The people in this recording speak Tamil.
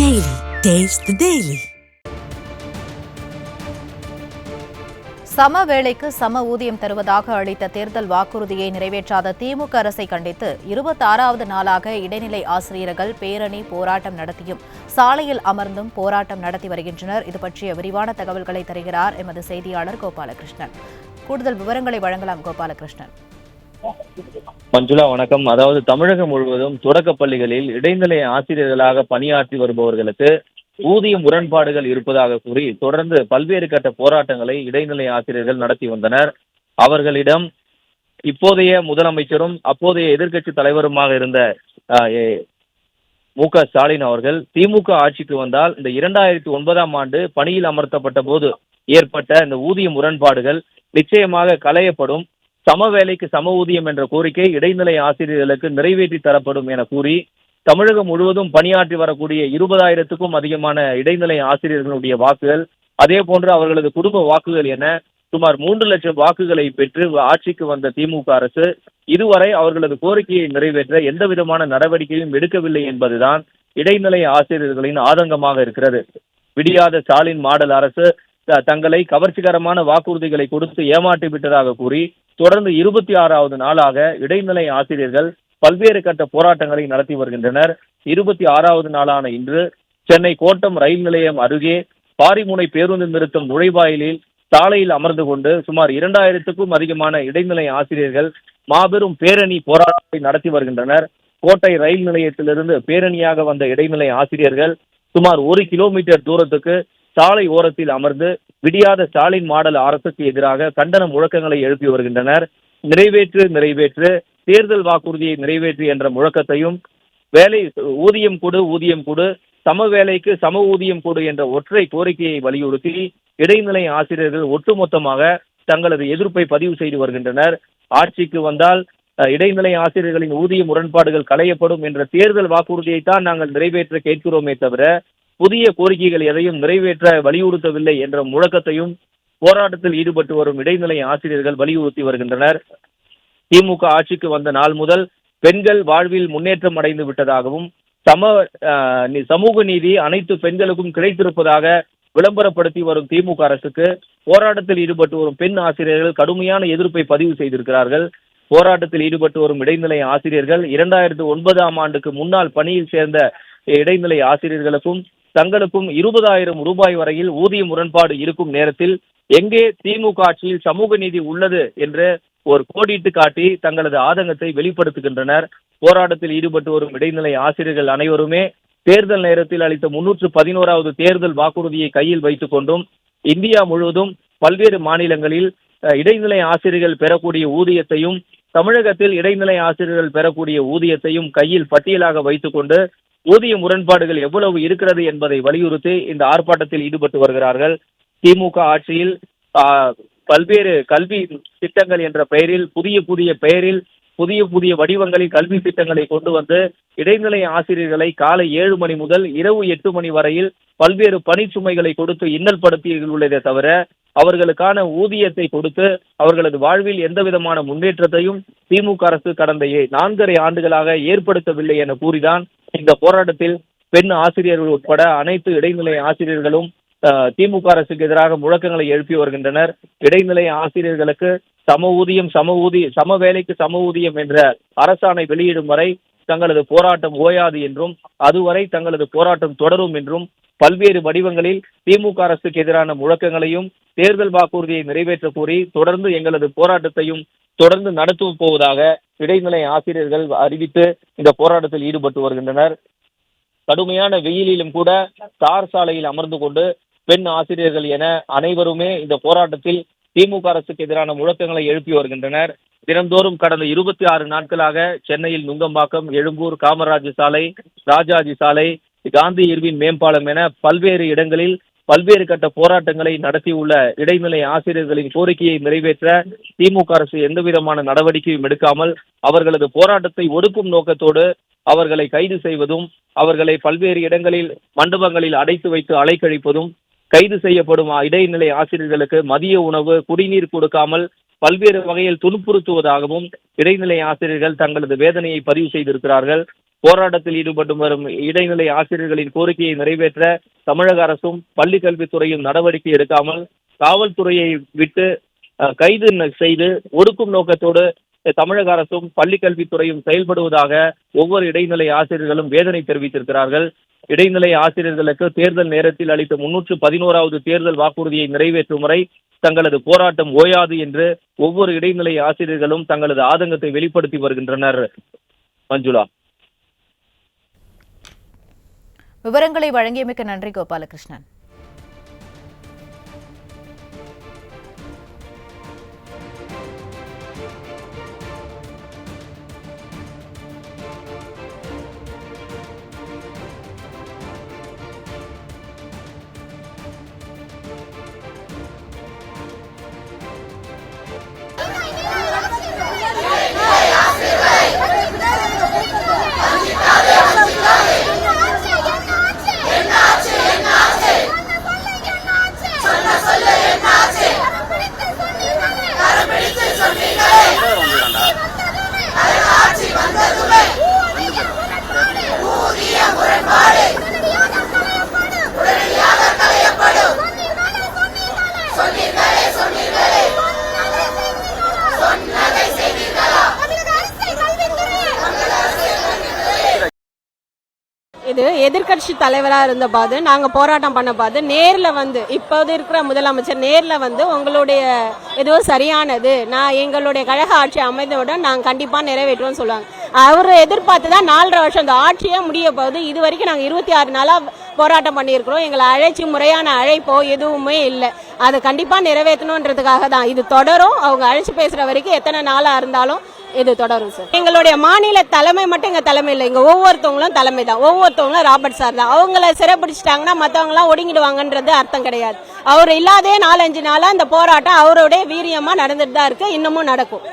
Daily. Taste the Daily. சம வேளைக்கு சம ஊதியம் தருவதாக அளித்த தேர்தல் வாக்குறுதியை நிறைவேற்றாத திமுக அரசை கண்டித்து 26வது நாளாக இடைநிலை ஆசிரியர்கள் பேரணி போராட்டம் நடத்தியும் சாலையில் அமர்ந்தும் போராட்டம் நடத்தி வருகின்றனர். இது பற்றிய விரிவான தகவல்களை தருகிறார் எமது செய்தியாளர் கோபாலகிருஷ்ணன். கூடுதல் விவரங்களை வழங்கலாம் கோபாலகிருஷ்ணன். மஞ்சுளா, வணக்கம். அதாவது தமிழகம் முழுவதும் தொடக்க பள்ளிகளில் இடைநிலை ஆசிரியர்களாக பணியாற்றி வருபவர்களுக்கு ஊதிய முரண்பாடுகள் இருப்பதாக கூறி தொடர்ந்து பல்வேறு கட்ட போராட்டங்களை இடைநிலை ஆசிரியர்கள் நடத்தி வந்தனர். அவர்களிடம் இப்போதைய முதலமைச்சரும் அப்போதைய எதிர்க்கட்சி தலைவருமாக இருந்த மு.க. ஸ்டாலின் அவர்கள் திமுக ஆட்சிக்கு வந்தால் இந்த 2009ஆம் ஆண்டு பணியில் அமர்த்தப்பட்ட போது ஏற்பட்ட இந்த ஊதிய முரண்பாடுகள் நிச்சயமாக களையப்படும், சம வேலைக்கு சம ஊதியம் என்ற கோரிக்கை இடைநிலை ஆசிரியர்களுக்கு நிறைவேற்றி தரப்படும் என கூறி தமிழகம் முழுவதும் பணியாற்றி வரக்கூடிய 20,000க்கும் அதிகமான இடைநிலை ஆசிரியர்களுடைய வாக்குகள், அதே போன்று அவர்களது குடும்ப வாக்குகள் என சுமார் 3 லட்சம் வாக்குகளை பெற்று ஆட்சிக்கு வந்த திமுக அரசு இதுவரை அவர்களது கோரிக்கையை நிறைவேற்ற எந்த விதமான நடவடிக்கையும் எடுக்கவில்லை என்பதுதான் இடைநிலை ஆசிரியர்களின் ஆதங்கமாக இருக்கிறது. விடியாத ஸ்டாலின் மாடல் அரசு தங்களை கவர்ச்சிகரமான வாக்குறுதிகளை கொடுத்து ஏமாற்றி விட்டதாக கூறி தொடர்ந்து 26வது நாளாக இடைநிலை ஆசிரியர்கள் பல்வேறு கட்ட போராட்டங்களை நடத்தி வருகின்றனர். 26வது நாளான இன்று சென்னை கோட்டம் ரயில் நிலையம் அருகே பாரிமுனை பேருந்து நிறுத்தம் நுழைவாயிலில் சாலையில் அமர்ந்து கொண்டு சுமார் 2000க்கும் அதிகமான இடைநிலை ஆசிரியர்கள் மாபெரும் பேரணி போராட்டத்தை நடத்தி வருகின்றனர். கோட்டை ரயில் நிலையத்திலிருந்து பேரணியாக வந்த இடைநிலை ஆசிரியர்கள் சுமார் 1 கிலோமீட்டர் தூரத்துக்கு சாலை ஓரத்தில் அமர்ந்து விடியாத ஸ்டாலின் மாடல் அரசுக்கு எதிராக கண்டன முழக்கங்களை எழுப்பி வருகின்றனர். நிறைவேற்று தேர்தல் வாக்குறுதியை நிறைவேற்று என்ற முழக்கத்தையும், ஊதியம் கொடு, சம வேலைக்கு சம ஊதியம் கொடு என்ற ஒற்றை கோரிக்கையை வலியுறுத்தி இடைநிலை ஆசிரியர்கள் ஒட்டுமொத்தமாக தங்களது எதிர்ப்பை பதிவு செய்து வருகின்றனர். ஆட்சிக்கு வந்தால் இடைநிலை ஆசிரியர்களின் ஊதிய முரண்பாடுகள் களையப்படும் என்ற தேர்தல் வாக்குறுதியைத்தான் நாங்கள் நிறைவேற்ற கேட்கிறோமே தவிர புதிய கோரிக்கைகள் எதையும் நிறைவேற்ற வலியுறுத்தவில்லை என்ற முழக்கத்தையும் போராட்டத்தில் ஈடுபட்டு வரும் இடைநிலை ஆசிரியர்கள் வலியுறுத்தி வருகின்றனர். திமுக ஆட்சிக்கு வந்த நாள் முதல் பெண்கள் வாழ்வில் முன்னேற்றம் அடைந்து விட்டதாகவும் சமூக நீதி அனைத்து பெண்களுக்கும் கிடைத்திருப்பதாக விளம்பரப்படுத்தி வரும் திமுக அரசுக்கு போராட்டத்தில் ஈடுபட்டு வரும் பெண் ஆசிரியர்கள் கடுமையான எதிர்ப்பை பதிவு செய்திருக்கிறார்கள். போராட்டத்தில் ஈடுபட்டு வரும் இடைநிலை ஆசிரியர்கள் 2009ஆம் ஆண்டுக்கு முன்னால் பணியில் சேர்ந்த இடைநிலை ஆசிரியர்களுக்கும் தங்களுக்கும் 20,000 ரூபாய் வரையில் ஊதிய முரண்பாடு இருக்கும் நேரத்தில் எங்கே திமுக ஆட்சியில் சமூக நீதி உள்ளது என்று ஒரு கோடிட்டு காட்டி தங்களது ஆதங்கத்தை வெளிப்படுத்துகின்றனர். போராட்டத்தில் ஈடுபட்டு வரும் இடைநிலை ஆசிரியர்கள் அனைவருமே தேர்தல் நேரத்தில் அளித்த 311வது தேர்தல் வாக்குறுதியை கையில் வைத்துக் கொண்டும் இந்தியா முழுவதும் பல்வேறு மாநிலங்களில் இடைநிலை ஆசிரியர்கள் பெறக்கூடிய ஊதியத்தையும் தமிழகத்தில் இடைநிலை ஆசிரியர்கள் பெறக்கூடிய ஊதியத்தையும் கையில் பட்டியலாக வைத்துக் கொண்டு ஊதிய முரண்பாடுகள் எவ்வளவு இருக்கிறது என்பதை வலியுறுத்தி இந்த ஆர்ப்பாட்டத்தில் ஈடுபட்டு வருகிறார்கள். திமுக ஆட்சியில் பல்வேறு கல்வி திட்டங்கள் என்ற பெயரில் புதிய வடிவங்களில் கல்வி திட்டங்களை கொண்டு வந்து இடைநிலை ஆசிரியர்களை காலை 7 மணி முதல் இரவு 8 மணி வரையில் பல்வேறு பணிச்சுமைகளை கொடுத்து இன்னல் படுத்தியுள்ளதே தவிர அவர்களுக்கான ஊதியத்தை கொடுத்து அவர்களது வாழ்வில் எந்த விதமான முன்னேற்றத்தையும் திமுக அரசு கடந்த 4.5 ஆண்டுகளாக ஏற்படுத்தவில்லை என கூறிதான் இந்த போராட்டத்தில் பெண் ஆசிரியர்கள் உட்பட அனைத்து இடைநிலை ஆசிரியர்களும் திமுக அரசுக்கு எதிராக முழக்கங்களை எழுப்பி வருகின்றனர். இடைநிலை ஆசிரியர்களுக்கு சம வேலைக்கு சம ஊதியம் என்ற அரசாணை வெளியிடும் வரை தங்களது போராட்டம் ஓயாது என்றும் அதுவரை தங்களது போராட்டம் தொடரும் என்றும் பல்வேறு வடிவங்களில் திமுக அரசுக்கு எதிரான முழக்கங்களையும் தேர்தல் வாக்குறுதியை நிறைவேற்ற கோரி தொடர்ந்து எங்களது போராட்டத்தையும் தொடர்ந்து நடத்த போவதாக இடைநிலை ஆசிரியர்கள் அறிவித்து இந்த போராட்டத்தில் ஈடுபட்டு வருகின்றனர். கடுமையான வெயிலிலும் கூட தார் சாலையில் அமர்ந்து கொண்டு பெண் ஆசிரியர்கள் என அனைவருமே இந்த போராட்டத்தில் திமுக அரசுக்கு எதிரான முழக்கங்களை எழுப்பி வருகின்றனர். தினந்தோறும் கடந்த 26 நாட்களாக சென்னையில் நுங்கம்பாக்கம், எழும்பூர், காமராஜர் சாலை, ராஜாஜி சாலை, காந்தி இர்வின் மேம்பாலம் என பல்வேறு இடங்களில் பல்வேறு கட்ட போராட்டங்களை நடத்தியுள்ள இடைநிலை ஆசிரியர்களின் கோரிக்கையை நிறைவேற்ற திமுக அரசு எந்தவிதமான நடவடிக்கையும் எடுக்காமல் அவர்களது போராட்டத்தை ஒடுக்கும் நோக்கத்தோடு அவர்களை கைது செய்வதும், அவர்களை பல்வேறு இடங்களில் மண்டபங்களில் அடைத்து வைத்து அலைக்கழிப்பதும், கைது செய்யப்படும் இடைநிலை ஆசிரியர்களுக்கு மதிய உணவு, குடிநீர் கொடுக்காமல் பல்வேறு வகையில் துன்புறுத்துவதாகவும் இடைநிலை ஆசிரியர்கள் தங்களது வேதனையை பதிவு செய்திருக்கிறார்கள். போராட்டத்தில் ஈடுபட்டு வரும் இடைநிலை ஆசிரியர்களின் கோரிக்கையை நிறைவேற்ற தமிழக அரசும் பள்ளிக் கல்வித்துறையும் நடவடிக்கை எடுக்காமல் காவல்துறையை விட்டு கைது செய்து ஒடுக்கும் நோக்கத்தோடு தமிழக அரசும் பள்ளிக் கல்வித்துறையும் செயல்படுவதாக ஒவ்வொரு இடைநிலை ஆசிரியர்களும் வேதனை தெரிவித்திருக்கிறார்கள். இடைநிலை ஆசிரியர்களுக்கு தேர்தல் நேரத்தில் அளித்த 311வது தேர்தல் வாக்குறுதியை நிறைவேற்றும் வரை தங்களது போராட்டம் ஓயாது என்று ஒவ்வொரு இடைநிலை ஆசிரியர்களும் தங்களது ஆதங்கத்தை வெளிப்படுத்தி வருகின்றனர். மஞ்சுளா, விவரங்களை வழங்கியமைக்கு நன்றி கோபாலகிருஷ்ணன். இது எதிர்கட்சி தலைவராக இருந்த போது நாங்கள் போராட்டம் பண்ண போது நேரில் வந்து இப்போது இருக்கிற முதலமைச்சர் நேரில் வந்து உங்களுடைய எதுவும் சரியானது, நான் எங்களுடைய கழக ஆட்சி அமைந்தவுடன் நாங்கள் கண்டிப்பாக நிறைவேற்றுவோம்னு சொல்லுவாங்க. அவர் எதிர்பார்த்து தான் 4.5 வருஷம் இந்த ஆட்சியே முடிய போகுது. இது வரைக்கும் நாங்கள் 26 நாளாக போராட்டம் பண்ணியிருக்கிறோம். எங்களை அழைச்சி முறையான அழைப்போ எதுவுமே இல்லை. அதை கண்டிப்பாக நிறைவேற்றணுன்றதுக்காக தான் இது தொடரும். அவங்க அழைச்சி பேசுகிற வரைக்கும் எத்தனை நாளாக இருந்தாலும் இது தொடரும் சார். எங்களுடைய மாநில தலைமை மட்டும் எங்க தலைமை இல்லை, இங்க ஒவ்வொருத்தவங்களும் தலைமை தான். ஒவ்வொருத்தவங்களும் ராபர்ட் சார் தான். அவங்கள சிறைப்பிடிச்சிட்டாங்கன்னா மற்றவங்க எல்லாம் ஒடுங்கிடுவாங்கன்றது அர்த்தம் கிடையாது. அவர் இல்லாதே 4-5 நாளா இந்த போராட்டம் அவருடைய வீரியமா நடந்துட்டு தான் இருக்கு, இன்னமும் நடக்கும்.